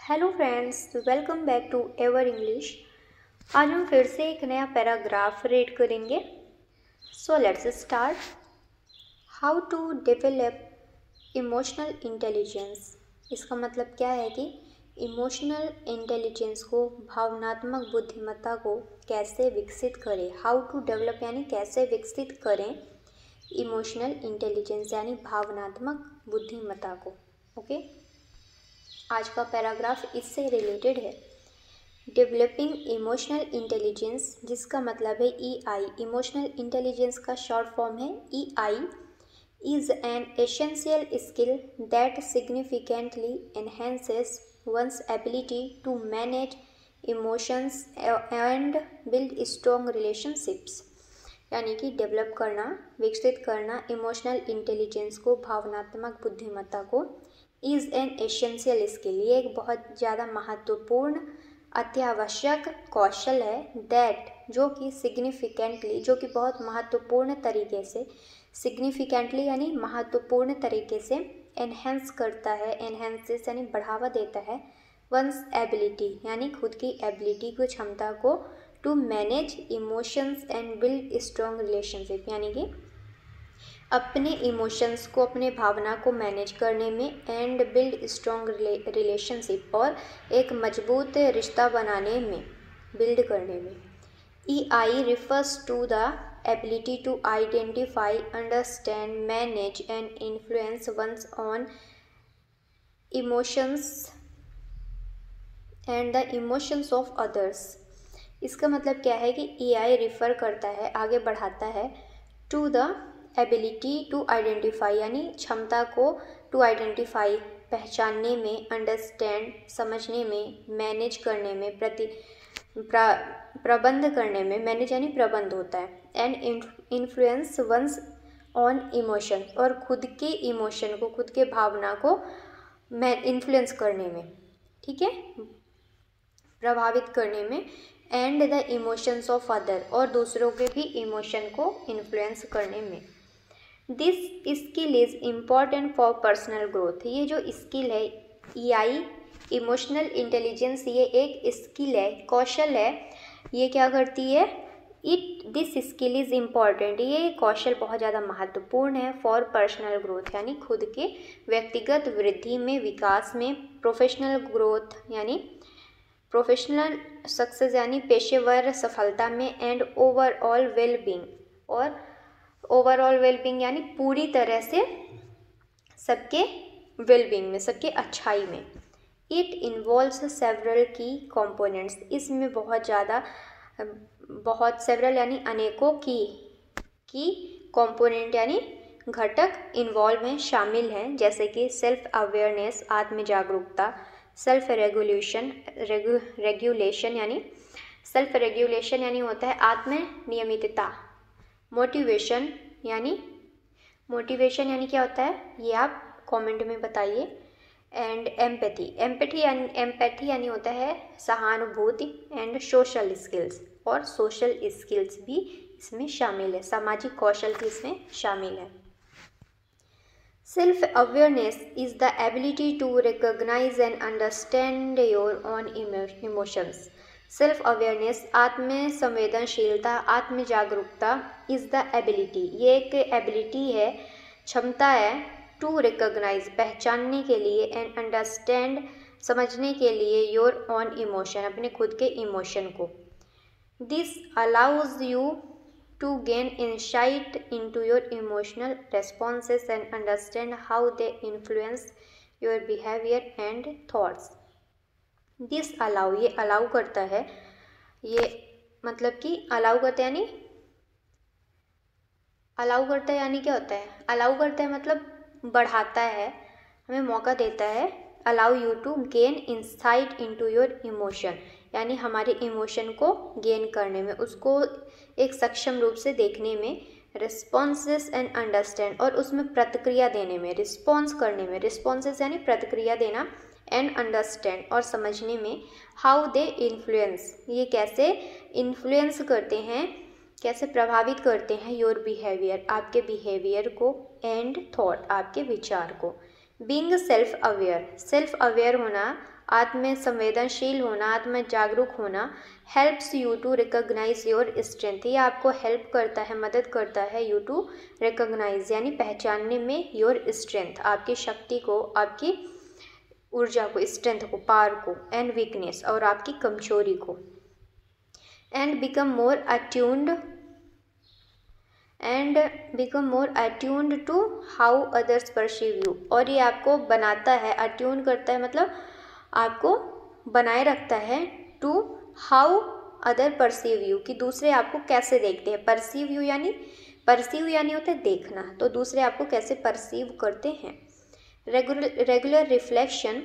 Hello friends, welcome back to ever English. आज हम फिर से एक नया पैराग्राफ रीड करेंगे। So let's start. How to develop emotional intelligence. इसका मतलब क्या है कि इमोशनल इंटेलिजेंस को, भावनात्मक बुद्धिमत्ता को कैसे विकसित करें। हाउ टू डेवलप यानी कैसे विकसित करें इमोशनल इंटेलिजेंस यानी भावनात्मक बुद्धिमत्ता को। ओके, आज का पैराग्राफ इससे रिलेटेड है। डेवलपिंग इमोशनल इंटेलिजेंस, जिसका मतलब है EI। इमोशनल इंटेलिजेंस का शॉर्ट फॉर्म है EI, is an essential skill that significantly enhances one's ability to manage emotions and build strong relationships. यानी कि डेवलप करना, विकसित करना इमोशनल इंटेलिजेंस को, भावनात्मक बुद्धिमत्ता को, इज़ एन एसेंशियल स्किल, ये एक बहुत ज़्यादा महत्वपूर्ण अत्यावश्यक कौशल है। दैट, जो कि सिग्निफिकेंटली, जो कि बहुत महत्वपूर्ण तरीके से, सिग्निफिकेंटली यानी महत्वपूर्ण तरीके से एनहेंस करता है, एनहेंसेस यानी बढ़ावा देता है, वंस एबिलिटी यानी खुद की एबिलिटी को, क्षमता को, to manage emotions and build strong relationship, यानी कि अपने इमोशंस को, अपने भावना को मैनेज करने में, एंड बिल्ड स्ट्रॉन्ग रिलेशनशिप और एक मजबूत रिश्ता बनाने में, बिल्ड करने में। EI refers to the ability to identify, understand, manage and influence one's own emotions and the emotions of others। इसका मतलब क्या है कि EI रिफ़र करता है, आगे बढ़ाता है, to the ability to identify यानी क्षमता को, टू आइडेंटिफाई पहचानने में, अंडरस्टैंड समझने में, मैनेज करने में, प्रबंध करने में, मैनेज यानी प्रबंध होता है, and influence one's on emotion, और खुद के इमोशन को, खुद के भावना को इन्फ्लुएंस करने में, ठीक है, प्रभावित करने में, and the emotions of other, और दूसरों के भी इमोशन को इन्फ्लुएंस करने में। This skill is important for personal growth. ये जो स्किल है EI, इमोशनल इंटेलिजेंस, ये एक स्किल है, कौशल है। ये क्या करती है? दिस स्किल इज़ इम्पॉर्टेंट, ये कौशल बहुत ज़्यादा महत्वपूर्ण है, फॉर पर्सनल ग्रोथ यानी खुद के व्यक्तिगत वृद्धि में, विकास में, प्रोफेशनल ग्रोथ यानी प्रोफेशनल सक्सेस यानी पेशेवर सफलता में, एंड ओवरऑल वेलबींग, और ओवरऑल वेलबींग यानी पूरी तरह से सबके वेलबींग में, सबके अच्छाई में। इट इन्वॉल्व्स सेवरल की कंपोनेंट्स, इसमें बहुत सेवरल यानी अनेकों की कंपोनेंट यानी घटक इन्वॉल्व हैं, शामिल हैं, जैसे कि सेल्फ अवेयरनेस, आत्म जागरूकता, सेल्फ रेगुलेशन यानी सेल्फ रेगुलेशन यानी होता है आत्म नियमितता। मोटिवेशन यानी क्या होता है, ये आप कमेंट में बताइए। एंड एम्पैथी यानी होता है सहानुभूति, एंड सोशल स्किल्स, और सोशल स्किल्स भी इसमें शामिल है, सामाजिक कौशल भी इसमें शामिल है। Self awareness is the ability to recognize and understand your own emotions. Self awareness, आत्म संवेदनशीलता, आत्म जागरूकता, is the ability, ये एक एबिलिटी है, क्षमता है, to recognize पहचानने के लिए, and understand समझने के लिए, your own emotion अपने खुद के इमोशन को। This allows you to gain insight into your emotional responses and understand how they influence your behavior and thoughts. This allow, ये अलाउ करता है, ये मतलब कि अलाउ करता है यानी क्या होता है? अलाउ करता है मतलब बढ़ाता है, हमें मौका देता है। Allow you to gain insight into your emotion, यानी हमारे इमोशन को गेन करने में, उसको एक सक्षम रूप से देखने में, रिस्पॉन्सेस एंड अंडरस्टैंड, और उसमें प्रतिक्रिया देने में, रिस्पॉन्स करने में, रिस्पॉन्सेस यानी प्रतिक्रिया देना, एंड अंडरस्टैंड और समझने में, हाउ दे इन्फ्लुएंस, ये कैसे इन्फ्लुएंस करते हैं, कैसे प्रभावित करते हैं, योर बिहेवियर आपके बिहेवियर को, एंड थॉट आपके विचार को, बीइंग सेल्फ अवेयर होना, आत्म संवेदनशील होना, आत्म जागरूक होना, helps you to recognize your strength, ये आपको हेल्प करता है, मदद करता है यू टू रिकॉग्नाइज यानी पहचानने में योर स्ट्रेंथ, आपकी शक्ति को, आपकी ऊर्जा को, स्ट्रेंथ को, पावर को, एंड वीकनेस और आपकी कमजोरी को, and become more attuned to how others perceive you, और ये आपको बनाता है, अट्यून करता है मतलब आपको बनाए रखता है, to how other perceive you, कि दूसरे आपको कैसे देखते हैं, परसीव यानी होता है देखना, तो दूसरे आपको कैसे परसीव करते हैं। रेगुलर रिफ्लेक्शन,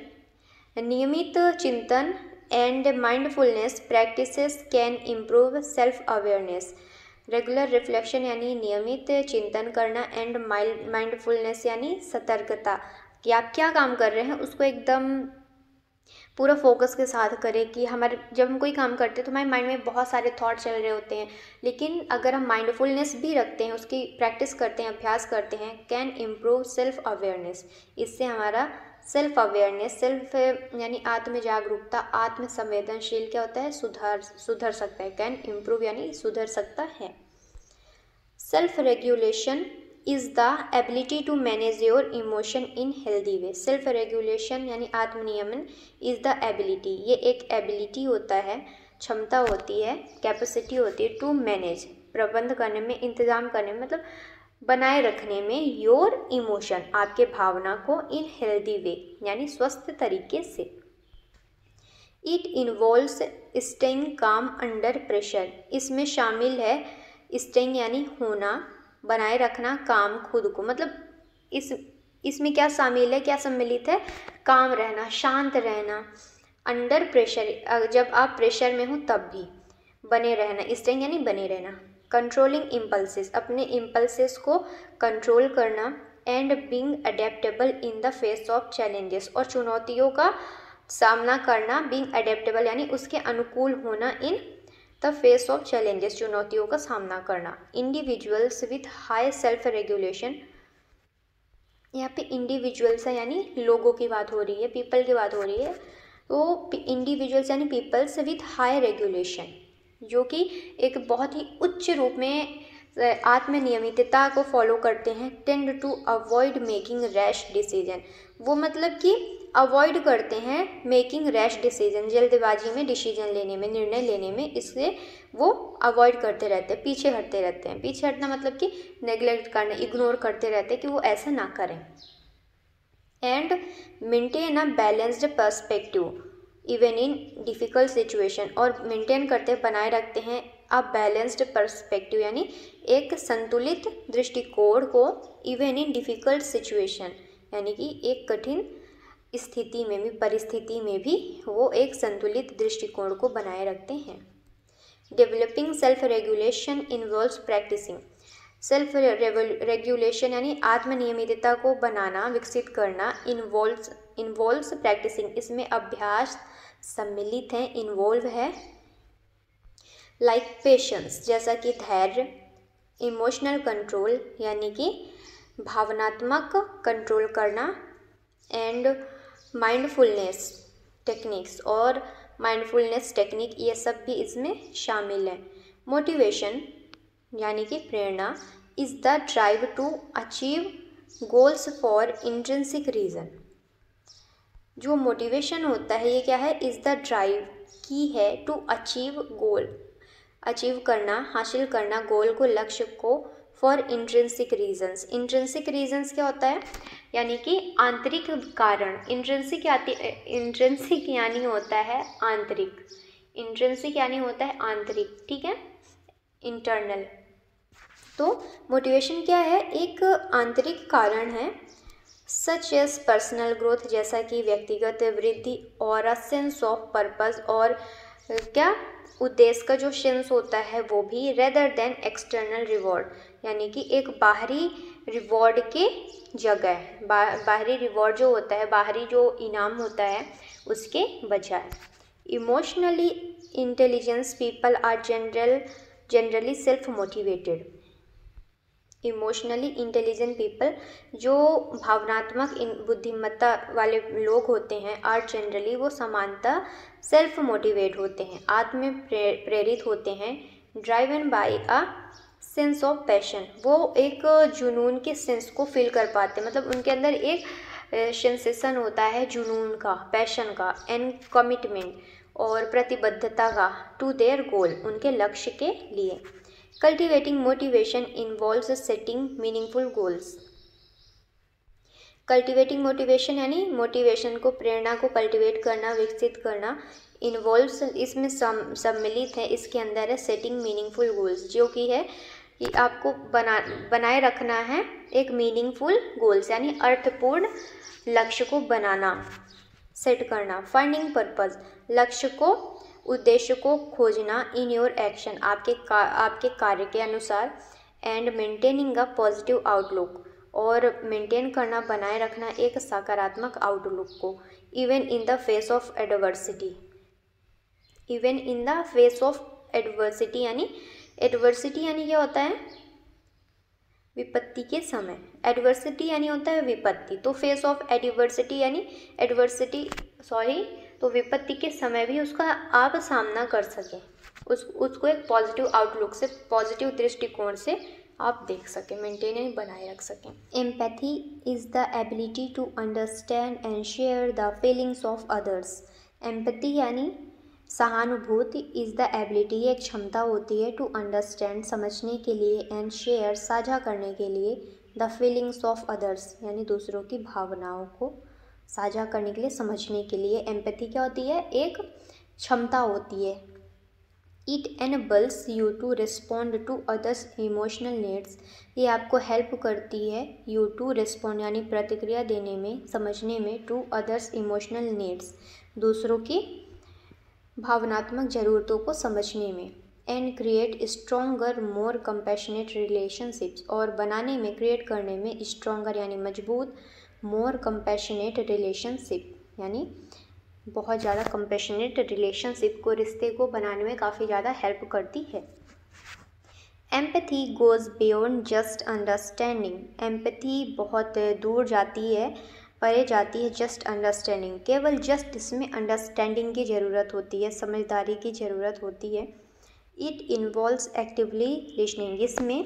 नियमित चिंतन and mindfulness practices can improve self awareness. Regular reflection यानी नियमित चिंतन करना, एंड माइंडफुलनेस यानी सतर्कता, कि आप क्या काम कर रहे हैं उसको एकदम पूरा फोकस के साथ करें, कि जब हम कोई काम करते हैं तो हमारे माइंड में बहुत सारे थॉट चल रहे होते हैं, लेकिन अगर हम माइंडफुलनेस भी रखते हैं, उसकी प्रैक्टिस करते हैं, अभ्यास करते हैं, कैन इम्प्रूव सेल्फ अवेयरनेस, इससे हमारा सेल्फ अवेयरनेस, सेल्फ यानी आत्म जागरूकता, आत्म संवेदनशील क्या होता है, सुधर सकता है, कैन इम्प्रूव यानी सुधर सकता है। Self regulation is the ability to manage your emotion in healthy way. Self regulation यानी आत्मनियमन, इज़ द एबिलिटी, ये एक एबिलिटी होता है, क्षमता होती है, कैपेसिटी होती है, टू मैनेज प्रबंध करने में, इंतज़ाम करने में, मतलब बनाए रखने में, योर इमोशन आपके भावना को, इन हेल्दी वे यानी स्वस्थ तरीके से। इट इन्वॉल्व्स स्टेइंग काम अंडर प्रेशर, इसमें शामिल है स्टेइंग यानी होना, बनाए रखना, काम खुद को, मतलब इसमें क्या शामिल है, क्या सम्मिलित है, काम रहना, शांत रहना, अंडर प्रेशर जब आप प्रेशर में हो तब भी, बने रहना, स्टेइंग यानी बने रहना, कंट्रोलिंग इम्पल्सेस, अपने इम्पल्सेस को कंट्रोल करना, and being adaptable in the face of challenges, और चुनौतियों का सामना करना, बीइंग अडेप्टेबल यानी उसके अनुकूल होना, in the face of challenges चुनौतियों का सामना करना। Individuals with high self regulation, यहाँ पे इंडिविजुअल्स है यानी लोगों की बात हो रही है, पीपल की बात हो रही है, तो इंडिविजुअल्स यानी पीपल्स विथ हाई रेगुलेशन, जो कि एक बहुत ही उच्च रूप में आत्मनियमितता को फॉलो करते हैं, tend to avoid making rash decision, वो मतलब कि अवॉइड करते हैं मेकिंग रैश डिसीजन, जल्दबाजी में डिसीजन लेने में, निर्णय लेने में, इसलिए वो अवॉइड करते रहते हैं, पीछे हटते रहते हैं। पीछे हटना मतलब कि नेग्लेक्ट करना, इग्नोर करते रहते हैं कि वो ऐसा ना करें। And maintain a balanced perspective even in difficult situation, और मेंटेन करते बनाए रखते हैं अ बैलेंस्ड पर्सपेक्टिव यानी एक संतुलित दृष्टिकोण को, इवन इन डिफ़िकल्ट सिचुएशन यानी कि एक कठिन स्थिति में भी, परिस्थिति में भी वो एक संतुलित दृष्टिकोण को बनाए रखते हैं। Developing self regulation involves practicing, self regulation यानी आत्मनियमितता को बनाना, विकसित करना, इन्वॉल्व्स प्रैक्टिसिंग, इसमें अभ्यास सम्मिलित है, इन्वॉल्व है। लाइक पेशेंस, जैसा कि धैर्य, इमोशनल कंट्रोल यानी कि भावनात्मक कंट्रोल करना, एंड माइंडफुलनेस टेक्निक्स, और माइंडफुलनेस टेक्निक ये सब भी इसमें शामिल है। मोटिवेशन यानी कि प्रेरणा, is the drive to achieve goals for intrinsic reason, जो मोटिवेशन होता है ये क्या है, इज़ द ड्राइव की है, टू अचीव गोल, अचीव करना, हासिल करना, गोल को, लक्ष्य को, for intrinsic reasons. Intrinsic reasons क्या होता है, यानी कि आंतरिक कारण। इंट्रिंसिक यानी होता है आंतरिक, इंट्रिंसिक यानी होता है आंतरिक, ठीक है, इंटरनल। तो मोटिवेशन क्या है, एक आंतरिक कारण है, सच एज पर्सनल ग्रोथ, जैसा कि व्यक्तिगत वृद्धि, और अ सेंस ऑफ पर्पस, और क्या उद्देश्य का जो सेंस होता है वो भी, रेदर देन एक्सटर्नल रिवॉर्ड, यानी कि एक बाहरी रिवॉर्ड के जगह, बाहरी रिवॉर्ड जो होता है, बाहरी जो इनाम होता है उसके बजाय। Emotionally intelligence people are generally self motivated, emotionally intelligent people, जो भावनात्मक बुद्धिमत्ता वाले लोग होते हैं, आर जनरली वो समानता सेल्फ मोटिवेट होते हैं, आत्म प्रेरित होते हैं, driven by a sense of passion, वो एक जुनून के सेंस को फील कर पाते हैं, मतलब उनके अंदर एक सेंसेशन होता है जुनून का, पैशन का, एंड कमिटमेंट और प्रतिबद्धता का, टू देयर गोल, उनके लक्ष्य के लिए। Cultivating motivation involves setting meaningful goals. Cultivating motivation यानी मोटिवेशन को, प्रेरणा को कल्टिवेट करना, विकसित करना, इन्वॉल्व्स इसमें सम्मिलित है, इसके अंदर है सेटिंग मीनिंगफुल गोल्स, जो कि है कि आपको बनाए रखना है एक मीनिंगफुल गोल्स यानी अर्थपूर्ण लक्ष्य को बनाना, सेट करना। फाइंडिंग पर्पस, लक्ष्य को, उद्देश्य को खोजना, इन योर एक्शन, आपके कार्य के अनुसार। And maintaining a positive outlook, और मेंटेन करना, बनाए रखना एक सकारात्मक आउटलुक को। Even in the face of adversity, even in the face of adversity यानी, एडवर्सिटी यानी क्या होता है, विपत्ति के समय, एडवर्सिटी यानी होता है विपत्ति, तो फेस ऑफ एडवर्सिटी यानी तो विपत्ति के समय भी उसका आप सामना कर सकें, उसको एक पॉजिटिव आउटलुक से, पॉजिटिव दृष्टिकोण से आप देख सकें, मेंटेन एंड बनाए रख सकें। Empathy is the ability to understand and share the feelings of others. Empathy यानी सहानुभूति, इज द एबिलिटी, एक क्षमता होती है, टू अंडरस्टैंड, समझने के लिए, एंड शेयर, साझा करने के लिए, द फीलिंग्स ऑफ अदर्स यानी दूसरों की भावनाओं को साझा करने के लिए, समझने के लिए। एम्पैथी क्या होती है, एक क्षमता होती है। It enables you to respond to others emotional needs, ये आपको हेल्प करती है, यू टू रिस्पॉन्ड यानी प्रतिक्रिया देने में, समझने में, टू अदर्स इमोशनल नीड्स, दूसरों की भावनात्मक ज़रूरतों को समझने में। And create stronger more compassionate relationships, और बनाने में, क्रिएट करने में, स्ट्रॉन्गर यानी मजबूत, मोर कंपैशनेट रिलेशनशिप यानी बहुत ज़्यादा कंपैशनेट रिलेशनशिप को, रिश्ते को बनाने में काफ़ी ज़्यादा हेल्प करती है। Empathy goes beyond just understanding, empathy बहुत दूर जाती है, परे जाती है जस्ट अंडरस्टैंडिंग, केवल जस्ट इसमें अंडरस्टैंडिंग की ज़रूरत होती है, समझदारी की ज़रूरत होती है। इट इन्वॉल्व्स एक्टिवली लिसनिंग, इसमें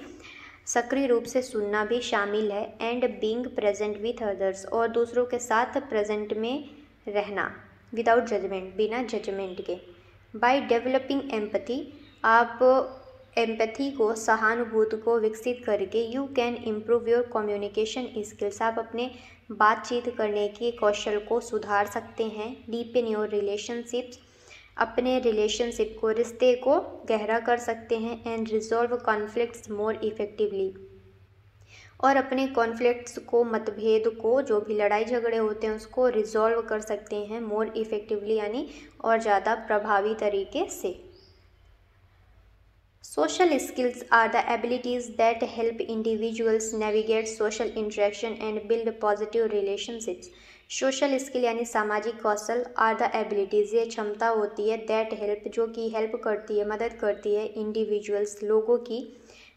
सक्रिय रूप से सुनना भी शामिल है, and being present with others, और दूसरों के साथ प्रेजेंट में रहना, विदाउट जजमेंट, बिना जजमेंट के। बाय डेवलपिंग एम्पैथी, आप एम्पैथी को, सहानुभूति को विकसित करके, you can improve your communication skills, आप अपने बातचीत करने के कौशल को सुधार सकते हैं। डीपन योर रिलेशनशिप्स, अपने रिलेशनशिप को, रिश्ते को गहरा कर सकते हैं। And resolve conflicts more effectively, और अपने कॉन्फ्लिक्ट्स को, मतभेद को, जो भी लड़ाई झगड़े होते हैं उसको रिजॉल्व कर सकते हैं, मोर इफेक्टिवली यानी और ज़्यादा प्रभावी तरीके से। Social skills are the abilities that help individuals navigate social interaction and build positive relationships. Social skill यानी सामाजिक कौशल, are the abilities, ये क्षमता होती है, that help, जो कि हेल्प करती है, मदद करती है, individuals, लोगों की,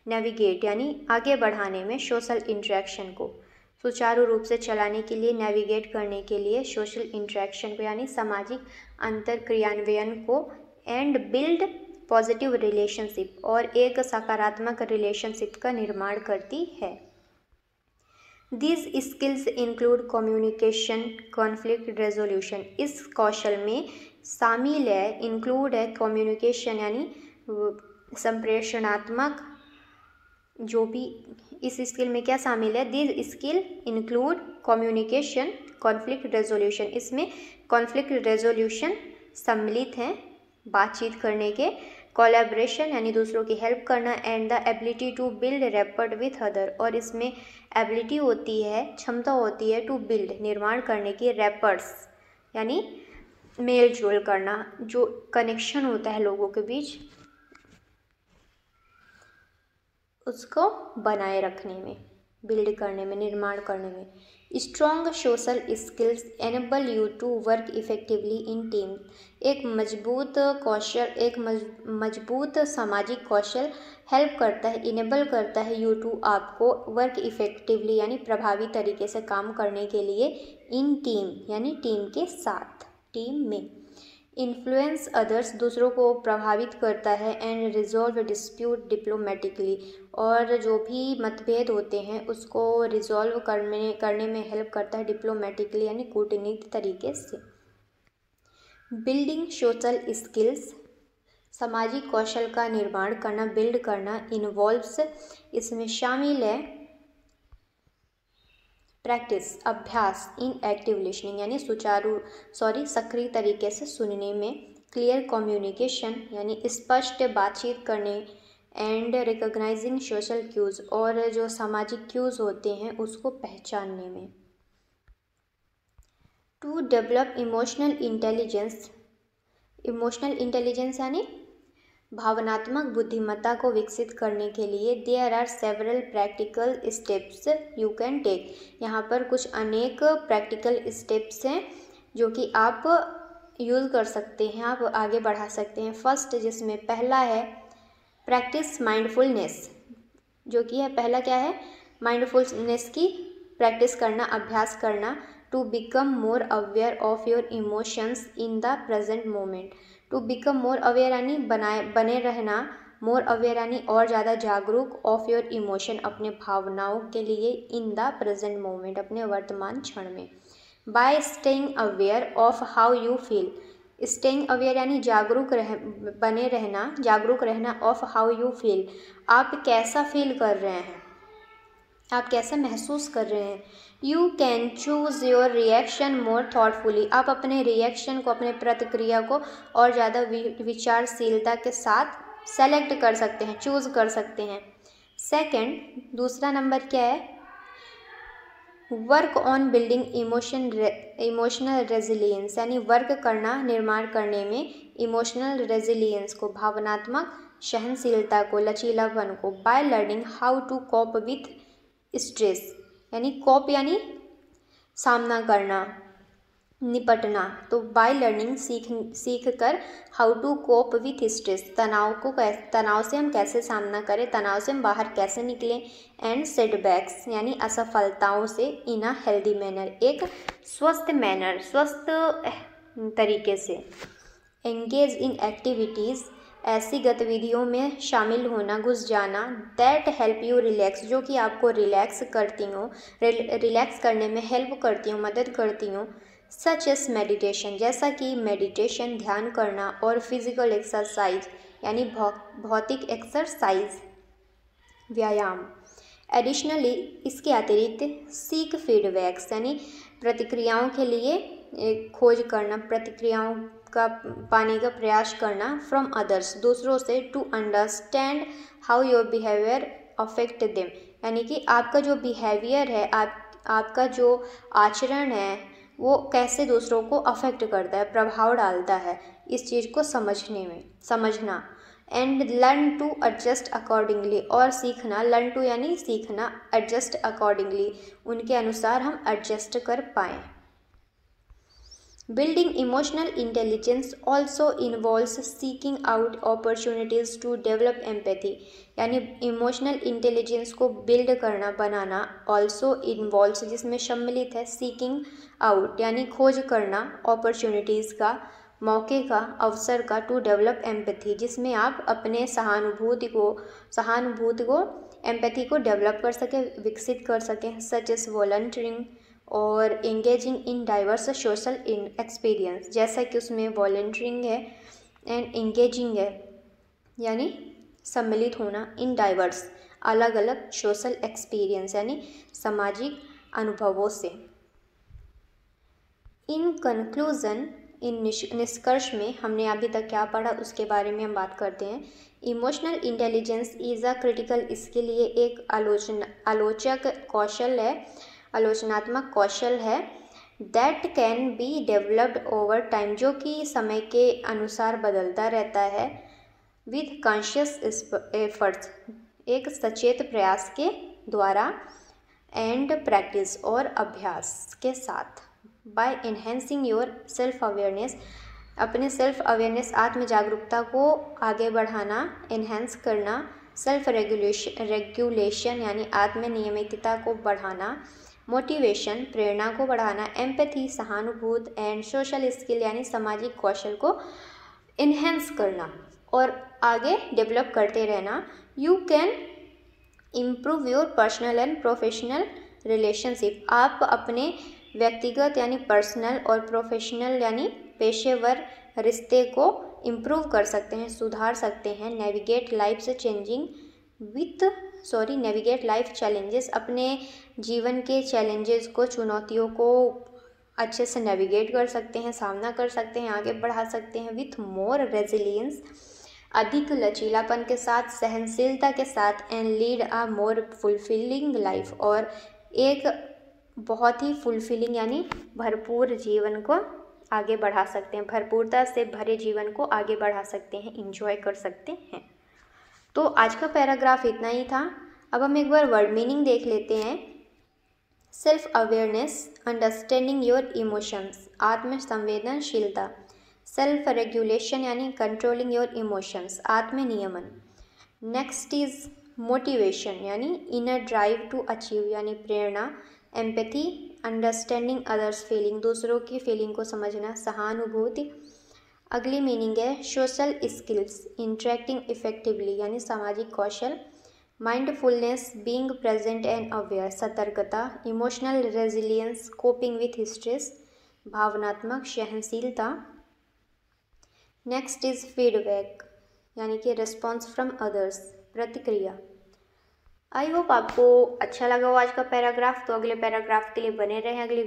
navigate यानी आगे बढ़ाने में, social interaction को सुचारू रूप से चलाने के लिए, navigate करने के लिए, social interaction को यानी सामाजिक अंतर क्रियान्वयन को, and build पॉजिटिव रिलेशनशिप, और एक सकारात्मक रिलेशनशिप का निर्माण करती है। These skills include communication, conflict resolution, इस कौशल में शामिल है, इंक्लूड है, कम्युनिकेशन यानी संप्रेषणात्मक, जो भी इस स्किल में क्या शामिल है, this skill include communication, conflict resolution, इसमें कॉन्फ्लिक्ट रेजोल्यूशन सम्मिलित हैं, बातचीत करने के, कोलैबोरेशन यानी दूसरों की हेल्प करना, and the ability to build rapport with other, और इसमें एबिलिटी होती है, क्षमता होती है, टू बिल्ड निर्माण करने की, रैपर्स यानी मेल जोल करना, जो कनेक्शन होता है लोगों के बीच उसको बनाए रखने में, बिल्ड करने में, निर्माण करने में। Strong social skills enable you to work effectively in team. एक मजबूत सामाजिक कौशल हेल्प करता है, इनेबल करता है यू टू आपको वर्क इफेक्टिवली यानी प्रभावी तरीके से काम करने के लिए इन टीम यानी टीम के साथ, टीम में। इन्फ्लुएंस अदर्स दूसरों को प्रभावित करता है। एंड रिजॉल्व डिस्प्यूट डिप्लोमेटिकली, और जो भी मतभेद होते हैं उसको रिजॉल्व करने में हेल्प करता है डिप्लोमेटिकली यानी कूटनीतिक तरीके से। बिल्डिंग सोशल स्किल्स, सामाजिक कौशल का निर्माण करना, बिल्ड करना, इन्वॉल्व्स, इसमें शामिल है प्रैक्टिस, अभ्यास, इन एक्टिव लिसनिंग यानी सक्रिय तरीके से सुनने में, क्लियर कम्युनिकेशन यानी स्पष्ट बातचीत करने, एंड रिकॉग्नाइजिंग सोशल क्यूज, और जो सामाजिक क्यूज होते हैं उसको पहचानने में। टू डेवलप इमोशनल इंटेलिजेंस यानी भावनात्मक बुद्धिमत्ता को विकसित करने के लिए there are several practical steps you can take. यहाँ पर कुछ अनेक प्रैक्टिकल स्टेप्स हैं जो कि आप यूज़ कर सकते हैं, आप आगे बढ़ा सकते हैं। फर्स्ट, जिसमें पहला है प्रैक्टिस माइंडफुलनेस, जो कि है पहला क्या है, माइंडफुलनेस की प्रैक्टिस करना, अभ्यास करना। To become more aware of your emotions in the present moment. To become more aware यानी बने रहना, मोर अवेयर यानी और ज़्यादा जागरूक, ऑफ योर इमोशन अपने भावनाओं के लिए, इन द प्रेजेंट मोमेंट अपने वर्तमान क्षण में। Bye staying aware of how you feel, staying aware यानी जागरूक रहना, ऑफ हाउ यू फील, आप कैसा फील कर रहे हैं, आप कैसा महसूस कर रहे हैं। You can choose your reaction more thoughtfully, आप अपने रिएक्शन को, अपने प्रतिक्रिया को और ज़्यादा विचारशीलता के साथ सेलेक्ट कर सकते हैं, चूज़ कर सकते हैं। सेकंड, दूसरा नंबर क्या है, work on building emotional resilience यानी वर्क करना, निर्माण करने में इमोशनल रेजिलियंस को, भावनात्मक सहनशीलता को, लचीलापन को। By learning how to cope with stress यानी कॉप यानी सामना करना, निपटना, तो बाय लर्निंग सीख कर, how to cope with stress तनाव से हम कैसे सामना करें, तनाव से हम बाहर कैसे निकलें। एंड सेटबैक्स यानी असफलताओं से, इन अ हेल्दी मैनर एक स्वस्थ तरीके से। एंगेज इन एक्टिविटीज़ ऐसी गतिविधियों में शामिल होना, घुस जाना, दैट हेल्प यू रिलैक्स जो कि आपको रिलैक्स करने में हेल्प करती हूँ, मदद करती हूँ। सच एस मेडिटेशन जैसा कि मेडिटेशन, ध्यान करना, और फिजिकल एक्सरसाइज यानी भौतिक एक्सरसाइज, व्यायाम। एडिशनली इसके अतिरिक्त सीक फीडबैक्स यानी प्रतिक्रियाओं के लिए खोज करना, प्रतिक्रियाओं का पाने का प्रयास करना, फ्रॉम अदर्स दूसरों से, to understand how your behaviour affect them यानी कि आपका जो बिहेवियर है, आपका जो आचरण है वो कैसे दूसरों को अफेक्ट करता है, प्रभाव डालता है, इस चीज़ को समझना। And learn to adjust accordingly और सीखना, लर्न टू यानी सीखना, एडजस्ट अकॉर्डिंगली उनके अनुसार हम एडजस्ट कर पाएँ। Building emotional intelligence also involves seeking out opportunities to develop empathy यानी इमोशनल इंटेलिजेंस को बिल्ड करना, बनाना, also involves जिसमें सम्मिलित है सीकिंग आउट यानी खोज करना, अपॉर्चुनिटीज़ का, मौके का, अवसर का, टू डेवलप एम्पैथी जिसमें आप अपने सहानुभूति को एम्पैथी को डेवलप कर सकें, विकसित कर सकें। सच एस वॉलंटियरिंग और engaging in diverse social experience जैसा कि उसमें वॉलंटियरिंग है एंड एंगेजिंग है यानी सम्मिलित होना, इन डाइवर्स अलग अलग सोशल एक्सपीरियंस यानी सामाजिक अनुभवों से। इन कंक्लूज़न, इन निष्कर्ष में हमने अभी तक क्या पढ़ा उसके बारे में हम बात करते हैं। Emotional intelligence is a critical, इसके लिए एक आलोचनात्मक कौशल है। That can be developed over time जो कि समय के अनुसार बदलता रहता है। विथ कॉन्शियस एफर्ट्स एक सचेत प्रयास के द्वारा। एंड प्रैक्टिस और अभ्यास के साथ। By enhancing your self awareness, अपने सेल्फ अवेयरनेस आत्म जागरूकता को आगे बढ़ाना, एनहेंस करना। सेल्फ रेगुलेशन यानी आत्म नियमितता को बढ़ाना। मोटिवेशन प्रेरणा को बढ़ाना। एम्पैथी सहानुभूति एंड सोशल स्किल यानी सामाजिक कौशल को इन्हेंस करना और आगे डेवलप करते रहना। You can improve your personal and professional relationship, आप अपने व्यक्तिगत यानी पर्सनल और प्रोफेशनल यानी पेशेवर रिश्ते को इम्प्रूव कर सकते हैं, सुधार सकते हैं। नेविगेट लाइफ चैलेंजेस, अपने जीवन के चैलेंजेस को, चुनौतियों को अच्छे से नेविगेट कर सकते हैं, सामना कर सकते हैं, आगे बढ़ा सकते हैं। विथ मोर रेजिलियंस, अधिक लचीलापन के साथ, सहनशीलता के साथ। And lead a more fulfilling life, और एक बहुत ही फुलफिलिंग यानी भरपूर जीवन को आगे बढ़ा सकते हैं, भरपूरता से भरे जीवन को आगे बढ़ा सकते हैं, इंजॉय कर सकते हैं। तो आज का पैराग्राफ इतना ही था। अब हम एक बार वर्ड मीनिंग देख लेते हैं। Self awareness, understanding your emotions, आत्म संवेदनशीलता। सेल्फ रेगुलेशन यानी कंट्रोलिंग योर इमोशंस, आत्म नियमन। नेक्स्ट इज मोटिवेशन यानी इनर ड्राइव टू अचीव यानी प्रेरणा। एम्पैथी, अंडरस्टैंडिंग अदर्स फीलिंग, दूसरों की फीलिंग को समझना, सहानुभूति। अगली मीनिंग है सोशल स्किल्स, इंटरेक्टिंग इफेक्टिवली यानी सामाजिक कौशल। Mindfulness, being present and aware, सतर्कता। Emotional resilience, coping with stress, भावनात्मक सहनशीलता। नेक्स्ट इज फीडबैक यानी कि रिस्पॉन्स फ्रॉम अदर्स, प्रतिक्रिया। आई होप आपको अच्छा लगा हो आज का पैराग्राफ। तो अगले पैराग्राफ के लिए बने रहें। अगली